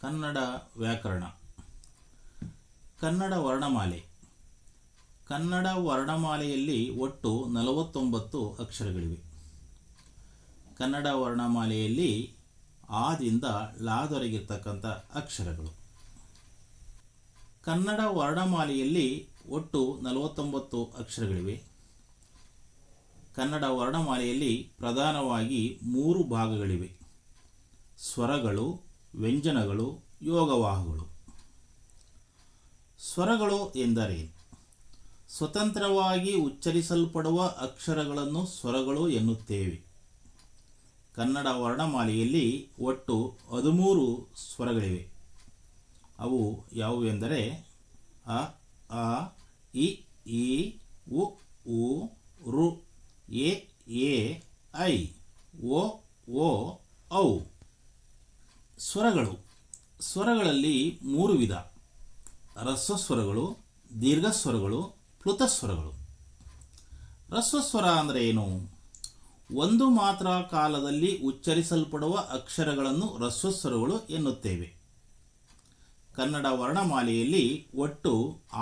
ಕನ್ನಡ ವ್ಯಾಕರಣ. ಕನ್ನಡ ವರ್ಣಮಾಲೆ. ಕನ್ನಡ ವರ್ಣಮಾಲೆಯಲ್ಲಿ ಒಟ್ಟು 49 ಅಕ್ಷರಗಳಿವೆ. ಕನ್ನಡ ವರ್ಣಮಾಲೆಯಲ್ಲಿ ಆದಿಂದ ಲಾದೊರೆಗಿರ್ತಕ್ಕಂಥ ಅಕ್ಷರಗಳು. ಕನ್ನಡ ವರ್ಣಮಾಲೆಯಲ್ಲಿ ಒಟ್ಟು 49 ಅಕ್ಷರಗಳಿವೆ. ಕನ್ನಡ ವರ್ಣಮಾಲೆಯಲ್ಲಿ ಪ್ರಧಾನವಾಗಿ 3 ಭಾಗಗಳಿವೆ: ಸ್ವರಗಳು, ವ್ಯಂಜನಗಳು, ಯೋಗವಾಹಗಳು. ಸ್ವರಗಳು ಎಂದರೆ ಸ್ವತಂತ್ರವಾಗಿ ಉಚ್ಚರಿಸಲ್ಪಡುವ ಅಕ್ಷರಗಳನ್ನು ಸ್ವರಗಳು ಎನ್ನುತ್ತೇವೆ. ಕನ್ನಡ ವರ್ಣಮಾಲೆಯಲ್ಲಿ ಒಟ್ಟು 13 ಸ್ವರಗಳಿವೆ. ಅವು ಯಾವುವೆಂದರೆ ಅ, ಆ, ಇ, ಈ, ಉ, ಊ, ಋ, ಎ, ಐ, ಓ, ಔ. ಸ್ವರಗಳು. ಸ್ವರಗಳಲ್ಲಿ 3 ವಿಧ: ರಸ್ವಸ್ವರಗಳು, ದೀರ್ಘಸ್ವರಗಳು, ಪ್ಲುತಸ್ವರಗಳು. ರಸ್ವಸ್ವರ ಅಂದರೆ ಏನು? ಒಂದು ಮಾತ್ರ ಕಾಲದಲ್ಲಿ ಉಚ್ಚರಿಸಲ್ಪಡುವ ಅಕ್ಷರಗಳನ್ನು ರಸ್ವಸ್ವರಗಳು ಎನ್ನುತ್ತೇವೆ. ಕನ್ನಡ ವರ್ಣಮಾಲೆಯಲ್ಲಿ ಒಟ್ಟು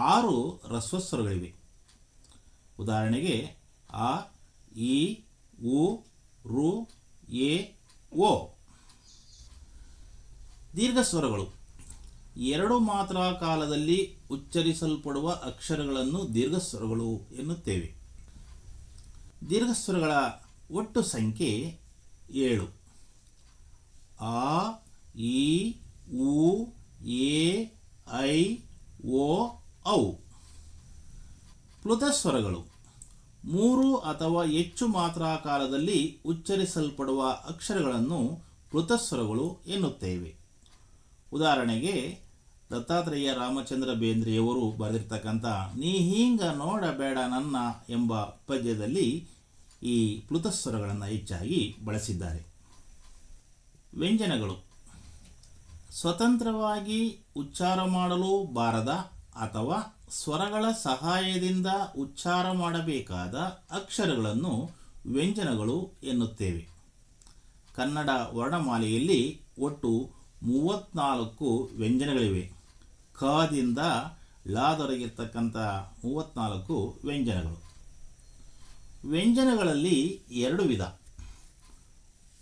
6 ರಸ್ವಸ್ವರಗಳಿವೆ. ಉದಾಹರಣೆಗೆ ಅ, ಈ, ಉ, ಋ, ಎ, ಓ. ದೀರ್ಘಸ್ವರಗಳು. 2 ಮಾತ್ರ ಕಾಲದಲ್ಲಿ ಉಚ್ಚರಿಸಲ್ಪಡುವ ಅಕ್ಷರಗಳನ್ನು ದೀರ್ಘಸ್ವರಗಳು ಎನ್ನುತ್ತೇವೆ. ದೀರ್ಘಸ್ವರಗಳ ಒಟ್ಟು ಸಂಖ್ಯೆ 7: ಆ, ಈ, ಉ, ಎ, ಐ, ಓ, ಔ. ಪ್ಲುತಸ್ವರಗಳು. 3 ಅಥವಾ ಹೆಚ್ಚು ಮಾತ್ರ ಕಾಲದಲ್ಲಿ ಉಚ್ಚರಿಸಲ್ಪಡುವ ಅಕ್ಷರಗಳನ್ನು ಪ್ಲುತಸ್ವರಗಳು ಎನ್ನುತ್ತೇವೆ. ಉದಾಹರಣೆಗೆ ದತ್ತಾತ್ರೇಯ ರಾಮಚಂದ್ರ ಬೇಂದ್ರೆಯವರು ಬರೆದಿರ್ತಕ್ಕಂಥ ನೀ ಹೀಂಗ ನೋಡಬೇಡ ನನ್ನ ಎಂಬ ಪದ್ಯದಲ್ಲಿ ಈ ಪ್ಲುತಸ್ವರಗಳನ್ನು ಹೆಚ್ಚಾಗಿ ಬಳಸಿದ್ದಾರೆ. ವ್ಯಂಜನಗಳು. ಸ್ವತಂತ್ರವಾಗಿ ಉಚ್ಚಾರ ಮಾಡಲು ಬಾರದ ಅಥವಾ ಸ್ವರಗಳ ಸಹಾಯದಿಂದ ಉಚ್ಚಾರ ಮಾಡಬೇಕಾದ ಅಕ್ಷರಗಳನ್ನು ವ್ಯಂಜನಗಳು ಎನ್ನುತ್ತೇವೆ. ಕನ್ನಡ ವರ್ಣಮಾಲೆಯಲ್ಲಿ ಒಟ್ಟು 34 ವ್ಯಂಜನಗಳಿವೆ. ಖದಿಂದ ಲಾದೊರೆಗಿರ್ತಕ್ಕಂಥ 34 ವ್ಯಂಜನಗಳು. ವ್ಯಂಜನಗಳಲ್ಲಿ 2 ವಿಧ: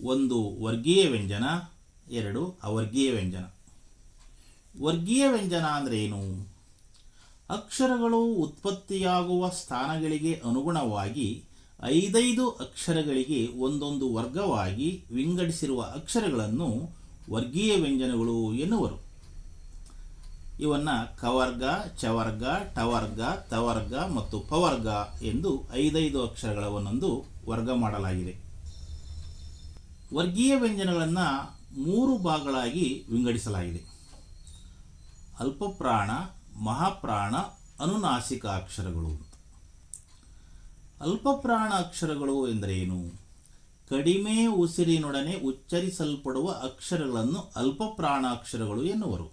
ಒಂದು ವರ್ಗೀಯ ವ್ಯಂಜನ, 2 ಅವರ್ಗೀಯ ವ್ಯಂಜನ. ವರ್ಗೀಯ ವ್ಯಂಜನ ಅಂದರೆ ಏನು? ಅಕ್ಷರಗಳು ಉತ್ಪತ್ತಿಯಾಗುವ ಸ್ಥಾನಗಳಿಗೆ ಅನುಗುಣವಾಗಿ 5 ಅಕ್ಷರಗಳಿಗೆ ಒಂದೊಂದು ವರ್ಗವಾಗಿ ವಿಂಗಡಿಸಿರುವ ಅಕ್ಷರಗಳನ್ನು ವರ್ಗೀಯ ವ್ಯಂಜನಗಳು ಎನ್ನುವರು. ಇವನ್ನು ಕವರ್ಗ, ಚವರ್ಗ, ಟವರ್ಗ, ತವರ್ಗ ಮತ್ತು ಪವರ್ಗ ಎಂದು 5 ಅಕ್ಷರಗಳ ಒಂದೊಂದು ವರ್ಗ ಮಾಡಲಾಗಿದೆ. ವರ್ಗೀಯ ವ್ಯಂಜನಗಳನ್ನು 3 ಭಾಗಗಳಾಗಿ ವಿಂಗಡಿಸಲಾಗಿದೆ: ಅಲ್ಪಪ್ರಾಣ, ಮಹಾಪ್ರಾಣ, ಅನುನಾಸಿಕ ಅಕ್ಷರಗಳು. ಅಲ್ಪಪ್ರಾಣ ಅಕ್ಷರಗಳು ಎಂದರೆ ಏನು? ಕಡಿಮೆ ಉಸಿರಿನೊಡನೆ ಉಚ್ಚರಿಸಲ್ಪಡುವ ಅಕ್ಷರಗಳನ್ನು ಅಲ್ಪಪ್ರಾಣ ಅಕ್ಷರಗಳು ಎನ್ನುವರು.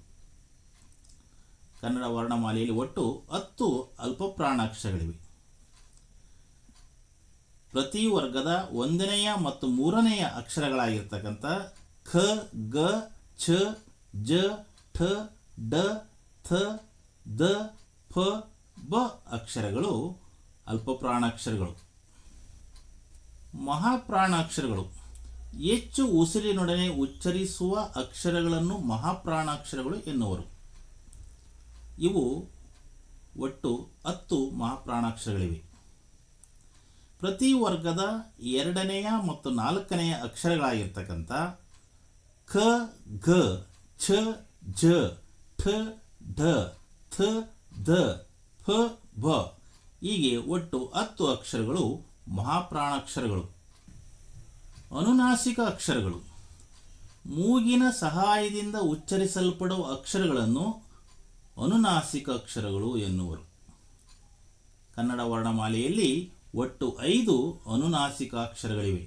ಕನ್ನಡ ವರ್ಣಮಾಲೆಯಲ್ಲಿ ಒಟ್ಟು 10 ಅಲ್ಪಪ್ರಾಣ ಅಕ್ಷರಗಳಿವೆ. ಪ್ರತಿ ವರ್ಗದ 1ನೆಯ ಮತ್ತು 3ನೆಯ ಅಕ್ಷರಗಳಾಗಿರ್ತಕ್ಕಂಥ ಖ, ಗ, ಛ, ಜ, ಠ, ಡ, ಥ, ದ, ಫ, ಬ ಅಕ್ಷರಗಳು ಅಲ್ಪಪ್ರಾಣಾಕ್ಷರಗಳು. ಮಹಾಪ್ರಾಣಾಕ್ಷರಗಳು. ಹೆಚ್ಚು ಉಸಿರಿನೊಡನೆ ಉಚ್ಚರಿಸುವ ಅಕ್ಷರಗಳನ್ನು ಮಹಾಪ್ರಾಣಾಕ್ಷರಗಳು ಎನ್ನುವರು. ಇವು ಒಟ್ಟು 10 ಮಹಾಪ್ರಾಣಾಕ್ಷರಗಳಿವೆ. ಪ್ರತಿ ವರ್ಗದ 2ನೆಯ ಮತ್ತು 4ನೆಯ ಅಕ್ಷರಗಳಾಗಿರ್ತಕ್ಕಂಥ ಖ, ಘ, ಛ, ಝ, ಠ, ಢ, ಥ, ದ, ಫ, ಬ ಹೀಗೆ ಒಟ್ಟು 10 ಅಕ್ಷರಗಳು ಮಹಾಪ್ರಾಣಾಕ್ಷರಗಳು. ಅನುನಾಸಿಕ ಅಕ್ಷರಗಳು. ಮೂಗಿನ ಸಹಾಯದಿಂದ ಉಚ್ಚರಿಸಲ್ಪಡುವ ಅಕ್ಷರಗಳನ್ನು ಅನುನಾಸಿಕ ಅಕ್ಷರಗಳು ಎನ್ನುವರು. ಕನ್ನಡ ವರ್ಣಮಾಲೆಯಲ್ಲಿ ಒಟ್ಟು 5 ಅನುನಾಸಿಕ ಅಕ್ಷರಗಳಿವೆ: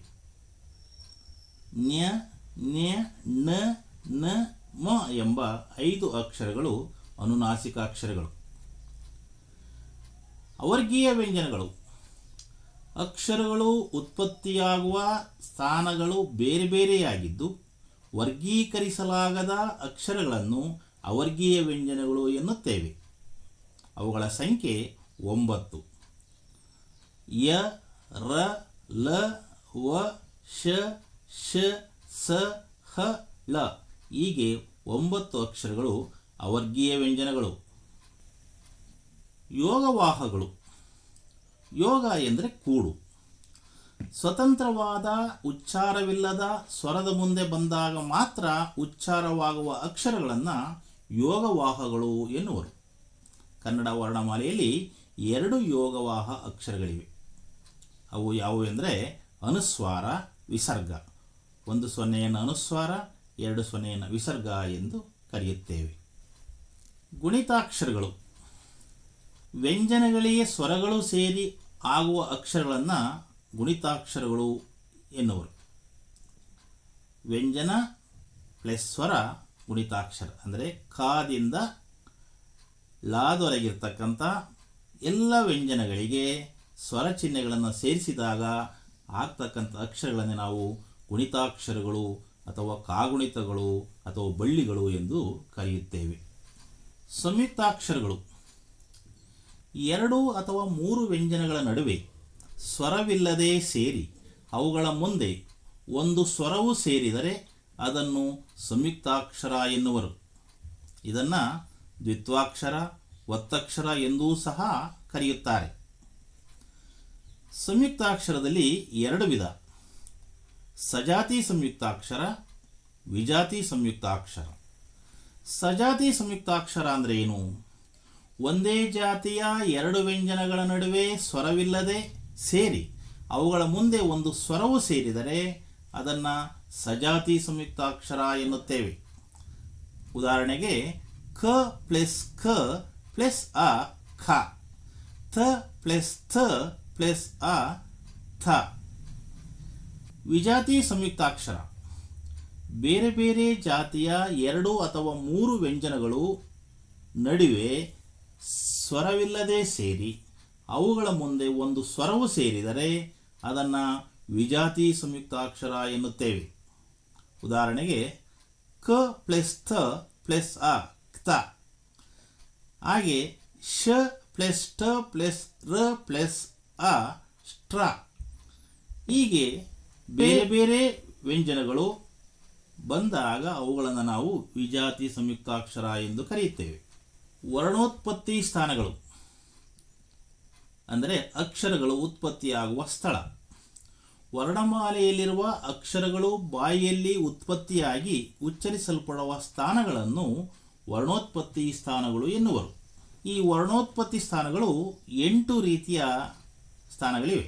ನ್ಯ, ನ್ಯ, ನ, ನ, ಮ ಎಂಬ 5 ಅಕ್ಷರಗಳು ಅನುನಾಸಿಕ ಅಕ್ಷರಗಳು. ಅವರ್ಗೀಯ ವ್ಯಂಜನಗಳು. ಅಕ್ಷರಗಳು ಉತ್ಪತ್ತಿಯಾಗುವ ಸ್ಥಾನಗಳು ಬೇರೆ ಬೇರೆಯಾಗಿದ್ದು ವರ್ಗೀಕರಿಸಲಾಗದ ಅಕ್ಷರಗಳನ್ನು ಅವರ್ಗೀಯ ವ್ಯಂಜನಗಳು ಎನ್ನುತ್ತೇವೆ. ಅವುಗಳ ಸಂಖ್ಯೆ 9. ಯ, ರ, ಲ, ವ, ಶ, ಶ, ಸ, ಹ, ಳ ಹೀಗೆ 9 ಅಕ್ಷರಗಳು ಅವರ್ಗೀಯ ವ್ಯಂಜನಗಳು. ಯೋಗವಾಹಗಳು. ಯೋಗ ಎಂದರೆ ಕೂಡು. ಸ್ವತಂತ್ರವಾದ ಉಚ್ಚಾರವಿಲ್ಲದ ಸ್ವರದ ಮುಂದೆ ಬಂದಾಗ ಮಾತ್ರ ಉಚ್ಚಾರವಾಗುವ ಅಕ್ಷರಗಳನ್ನು ಯೋಗವಾಹಗಳು ಎನ್ನುವರು. ಕನ್ನಡ ವರ್ಣಮಾಲೆಯಲ್ಲಿ 2 ಯೋಗವಾಹ ಅಕ್ಷರಗಳಿವೆ. ಅವು ಯಾವುವು ಎಂದರೆ ಅನುಸ್ವಾರ, ವಿಸರ್ಗ. 1 ಸೊನ್ನೆಯನ್ನು ಅನುಸ್ವಾರ, 2 ಸೊನ್ನೆಯನ್ನು ವಿಸರ್ಗ ಎಂದು ಕರೆಯುತ್ತೇವೆ. ಗುಣಿತಾಕ್ಷರಗಳು. ವ್ಯಂಜನಗಳಿಗೆ ಸ್ವರಗಳು ಸೇರಿ ಆಗುವ ಅಕ್ಷರಗಳನ್ನು ಗುಣಿತಾಕ್ಷರಗಳು ಎನ್ನುವರು. ವ್ಯಂಜನ ಪ್ಲಸ್ ಸ್ವರ ಗುಣಿತಾಕ್ಷರ. ಅಂದರೆ ಕಾದಿಂದ ಲಾದೊರಗಿರ್ತಕ್ಕಂಥ ಎಲ್ಲ ವ್ಯಂಜನಗಳಿಗೆ ಸ್ವರ ಚಿಹ್ನೆಗಳನ್ನು ಸೇರಿಸಿದಾಗ ಆಗ್ತಕ್ಕಂಥ ಅಕ್ಷರಗಳನ್ನು ನಾವು ಗುಣಿತಾಕ್ಷರಗಳು ಅಥವಾ ಕಾಗುಣಿತಗಳು ಅಥವಾ ಬಳ್ಳಿಗಳು ಎಂದು ಕರೆಯುತ್ತೇವೆ. ಸಂಯುಕ್ತಾಕ್ಷರಗಳು. 2 ಅಥವಾ 3 ವ್ಯಂಜನಗಳ ನಡುವೆ ಸ್ವರವಿಲ್ಲದೆ ಸೇರಿ ಅವುಗಳ ಮುಂದೆ ಒಂದು ಸ್ವರವು ಸೇರಿದರೆ ಅದನ್ನು ಸಂಯುಕ್ತಾಕ್ಷರ ಎನ್ನುವರು. ಇದನ್ನು ದ್ವಿತ್ವಾಕ್ಷರ, ಒತ್ತಕ್ಷರ ಎಂದೂ ಸಹ ಕರೆಯುತ್ತಾರೆ. ಸಂಯುಕ್ತಾಕ್ಷರದಲ್ಲಿ 2 ವಿಧ: ಸಜಾತಿ ಸಂಯುಕ್ತಾಕ್ಷರ, ವಿಜಾತಿ ಸಂಯುಕ್ತಾಕ್ಷರ. ಸಜಾತಿ ಸಂಯುಕ್ತಾಕ್ಷರ ಅಂದರೆ ಏನು? ಒಂದೇ ಜಾತಿಯ 2 ವ್ಯಂಜನಗಳ ನಡುವೆ ಸ್ವರವಿಲ್ಲದೆ ಸೇರಿ ಅವುಗಳ ಮುಂದೆ ಒಂದು ಸ್ವರವು ಸೇರಿದರೆ ಅದನ್ನು ಸಜಾತಿ ಸಂಯುಕ್ತಾಕ್ಷರ ಎನ್ನುತ್ತೇವೆ. ಉದಾಹರಣೆಗೆ ಕ ಪ್ಲಸ್ ಕ ಪ್ಲಸ್ ಅ ಖ, ಥ ಪ್ಲಸ್ ಥ ಪ್ಲಸ್ ಅ ಥ. ವಿಜಾತಿ ಸಂಯುಕ್ತಾಕ್ಷರ. ಬೇರೆ ಬೇರೆ ಜಾತಿಯ 2 ಅಥವಾ 3 ವ್ಯಂಜನಗಳು ನಡುವೆ ಸ್ವರವಿಲ್ಲದೆ ಸೇರಿ ಅವುಗಳ ಮುಂದೆ ಒಂದು ಸ್ವರವು ಸೇರಿದರೆ ಅದನ್ನು ವಿಜಾತಿ ಸಂಯುಕ್ತಾಕ್ಷರ ಎನ್ನುತ್ತೇವೆ. ಉದಾಹರಣೆಗೆ ಕ ಪ್ಲಸ್ ಥ ಪ್ಲಸ್ ಅ ಕ್ತ. ಹಾಗೆ ಶ ಪ್ಲಸ್ ಟ ಪ್ಲಸ್ ರ ಪ್ಲಸ್ ಅ ಸ್ಟ್ರ. ಹೀಗೆ ಬೇರೆ ಬೇರೆ ವ್ಯಂಜನಗಳು ಬಂದಾಗ ಅವುಗಳನ್ನು ನಾವು ವಿಜಾತಿ ಸಂಯುಕ್ತಾಕ್ಷರ ಎಂದು ಕರೆಯುತ್ತೇವೆ. ವರ್ಣೋತ್ಪತ್ತಿ ಸ್ಥಾನಗಳು ಅಂದರೆ ಅಕ್ಷರಗಳು ಉತ್ಪತ್ತಿಯಾಗುವ ಸ್ಥಳ. ವರ್ಣಮಾಲೆಯಲ್ಲಿರುವ ಅಕ್ಷರಗಳು ಬಾಯಿಯಲ್ಲಿ ಉತ್ಪತ್ತಿಯಾಗಿ ಉಚ್ಚರಿಸಲ್ಪಡುವ ಸ್ಥಾನಗಳನ್ನು ವರ್ಣೋತ್ಪತ್ತಿ ಸ್ಥಾನಗಳು ಎನ್ನುವರು. ಈ ವರ್ಣೋತ್ಪತ್ತಿ ಸ್ಥಾನಗಳು 8 ರೀತಿಯ ಸ್ಥಾನಗಳಿವೆ.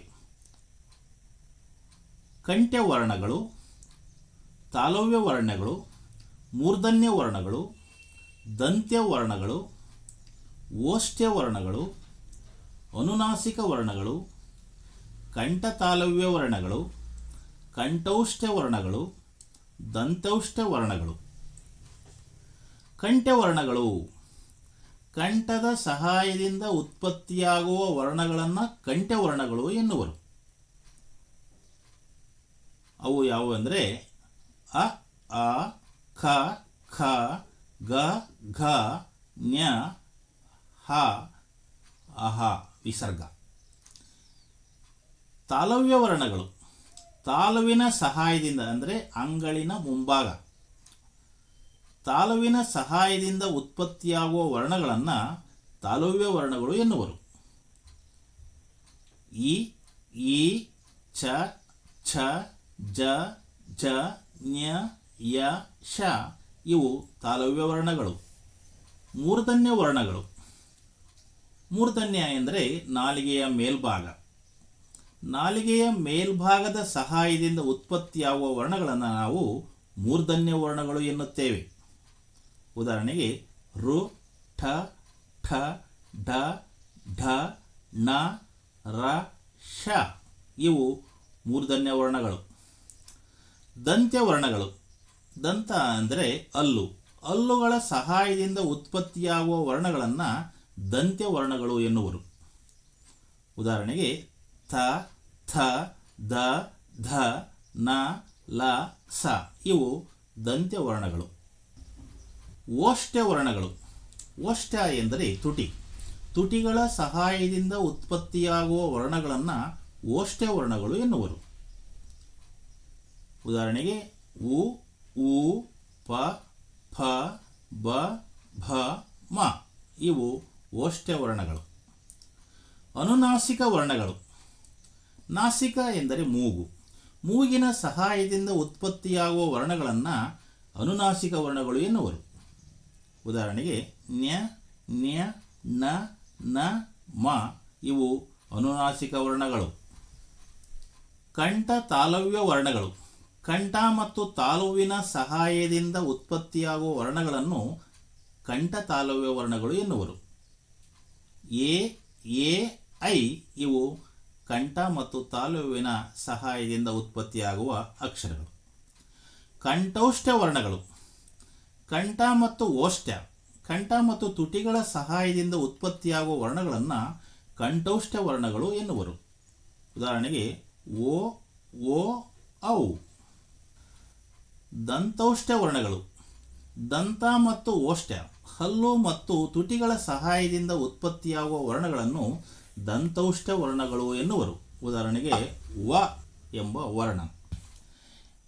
ಕಂಠ್ಯ ವರ್ಣಗಳು, ತಾಲವ್ಯ ವರ್ಣಗಳು, ಮೂರ್ಧನ್ಯ ವರ್ಣಗಳು, ದಂತ್ಯ ವರ್ಣಗಳು, ಓಷ್ಠ್ಯ ವರ್ಣಗಳು, ಅನುನಾಸಿಕ ವರ್ಣಗಳು, ಕಂಠತಾಲವ್ಯ ವರ್ಣಗಳು, ಕಂಠೌಷ್ಠ್ಯ ವರ್ಣಗಳು, ದಂತೌಷ್ಠ್ಯ ವರ್ಣಗಳು. ಕಂಠ್ಯ ವರ್ಣಗಳು ಕಂಠದ ಸಹಾಯದಿಂದ ಉತ್ಪತ್ತಿಯಾಗುವ ವರ್ಣಗಳನ್ನು ಕಂಠ್ಯ ವರ್ಣಗಳು ಎನ್ನುವರು. ಅವು ಯಾವುವು ಅಂದರೆ ಅ, ಆ, ಖ, ಖ, ಗ, ಘ, ಞ, ಹ, ಅಹ ವಿಸರ್ಗ. ತಾಲವ್ಯ ವರ್ಣಗಳು ತಾಲುವಿನ ಸಹಾಯದಿಂದ ಅಂದರೆ ಅಂಗಳಿನ ಮುಂಭಾಗ ತಾಲುವಿನ ಸಹಾಯದಿಂದ ಉತ್ಪತ್ತಿಯಾಗುವ ವರ್ಣಗಳನ್ನು ತಾಲವ್ಯ ವರ್ಣಗಳು ಎನ್ನುವರು. ಇ, ಈ, ಚ, ಛ, ಜ, ಝ, ಞ, ಯ, ಶ ಇವು ತಾಲವ್ಯ ವರ್ಣಗಳು. ಮೂರ್ಧನ್ಯ ವರ್ಣಗಳು. ಮೂರ್ಧನ್ಯ ಎಂದರೆ ನಾಲಿಗೆಯ ಮೇಲ್ಭಾಗ. ನಾಲಿಗೆಯ ಮೇಲ್ಭಾಗದ ಸಹಾಯದಿಂದ ಉತ್ಪತ್ತಿಯಾಗುವ ವರ್ಣಗಳನ್ನು ನಾವು ಮೂರ್ಧನ್ಯ ವರ್ಣಗಳು ಎನ್ನುತ್ತೇವೆ. ಉದಾಹರಣೆಗೆ ರು, ಠ, ಠ, ಢ, ಢ, ಣ, ರ, ಶ ಇವು ಮೂರ್ಧನ್ಯ ವರ್ಣಗಳು. ದಂತ್ಯ ವರ್ಣಗಳು. ದಂತ ಅಂದರೆ ಹಲ್ಲು. ಹಲ್ಲುಗಳ ಸಹಾಯದಿಂದ ಉತ್ಪತ್ತಿಯಾಗುವ ವರ್ಣಗಳನ್ನು ದಂತ್ಯ ವರ್ಣಗಳು ಎನ್ನುವರು. ಉದಾಹರಣೆಗೆ ಥ, ಥ, ದ, ಧ, ನ, ಲ, ಸ ಇವು ದಂತ್ಯವರ್ಣಗಳು. ಓಷ್ಠ್ಯವರ್ಣಗಳು. ಓಷ್ಠ್ಯ ಎಂದರೆ ತುಟಿ. ತುಟಿಗಳ ಸಹಾಯದಿಂದ ಉತ್ಪತ್ತಿಯಾಗುವ ವರ್ಣಗಳನ್ನು ಓಷ್ಠ್ಯವರ್ಣಗಳು ಎನ್ನುವರು. ಉದಾಹರಣೆಗೆ ಉ, ಊ, ಪ, ಫ, ಬ, ಭ, ಮ ಇವು ಓಷ್ಠ್ಯವರ್ಣಗಳು. ಅನುನಾಸಿಕ ವರ್ಣಗಳು. ನಾಸಿಕ ಎಂದರೆ ಮೂಗು. ಮೂಗಿನ ಸಹಾಯದಿಂದ ಉತ್ಪತ್ತಿಯಾಗುವ ವರ್ಣಗಳನ್ನು ಅನುನಾಸಿಕ ವರ್ಣಗಳು ಎನ್ನುವರು. ಉದಾಹರಣೆಗೆ ನ್ಯ, ನ್ಯ, ನ, ನ, ಮ ಇವು ಅನುನಾಸಿಕ ವರ್ಣಗಳು. ಕಂಠ ತಾಲವ್ಯ ವರ್ಣಗಳು. ಕಂಠ ಮತ್ತು ತಾಲುವಿನ ಸಹಾಯದಿಂದ ಉತ್ಪತ್ತಿಯಾಗುವ ವರ್ಣಗಳನ್ನು ಕಂಠ ತಾಲವ್ಯ ವರ್ಣಗಳು ಎನ್ನುವರು. ಎ, ಎ, ಐ ಇವು ಕಂಠ ಮತ್ತು ತಾಲುವಿನ ಸಹಾಯದಿಂದ ಉತ್ಪತ್ತಿಯಾಗುವ ಅಕ್ಷರಗಳು. ಕಂಠೋಷ್ಠ ವರ್ಣಗಳು. ಕಂಠ ಮತ್ತು ಓಷ್ಠ್ಯ, ಕಂಠ ಮತ್ತು ತುಟಿಗಳ ಸಹಾಯದಿಂದ ಉತ್ಪತ್ತಿಯಾಗುವ ವರ್ಣಗಳನ್ನು ಕಂಠೋಷ್ಠ ವರ್ಣಗಳು ಎನ್ನುವರು. ಉದಾಹರಣೆಗೆ ಓ, ಓ, ಔ. ದಂತೌಷ್ಠ ವರ್ಣಗಳು. ದಂತ ಮತ್ತು ಓಷ್ಠ್ಯ, ಹಲ್ಲು ಮತ್ತು ತುಟಿಗಳ ಸಹಾಯದಿಂದ ಉತ್ಪತ್ತಿಯಾಗುವ ವರ್ಣಗಳನ್ನು ದಂತೌಷ್ಠ ವರ್ಣಗಳು ಎನ್ನುವರು. ಉದಾಹರಣೆಗೆ ವ ಎಂಬ ವರ್ಣ.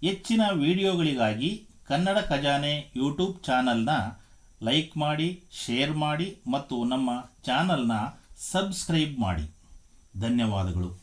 ಹೆಚ್ಚಿನ ವಿಡಿಯೋಗಳಿಗಾಗಿ ಕನ್ನಡ ಖಜಾನೆ ಯೂಟ್ಯೂಬ್ ಚಾನಲ್ನ ಲೈಕ್ ಮಾಡಿ, ಶೇರ್ ಮಾಡಿ ಮತ್ತು ನಮ್ಮ ಚಾನಲ್ನ ಸಬ್ಸ್ಕ್ರೈಬ್ ಮಾಡಿ. ಧನ್ಯವಾದಗಳು.